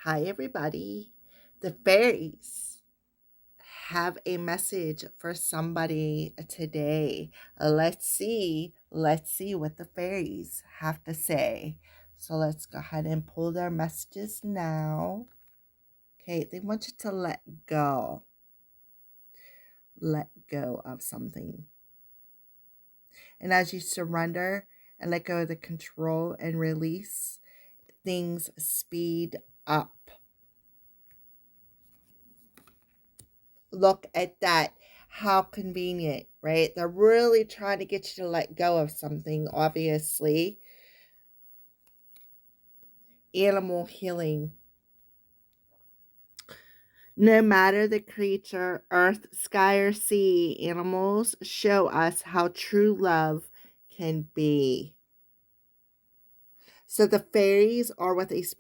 Hi, everybody. The fairies have a message for somebody today. Let's see what the fairies have to say. So let's go ahead and pull their messages now. Okay, they want you to let go. Let go of something. And as you surrender and let go of the control and release, things speed up. Look at that. How convenient, right? They're really trying to get you to let go of something, obviously. Animal healing. No matter the creature, earth, sky, or sea, animals show us how true love can be. So the fairies are with a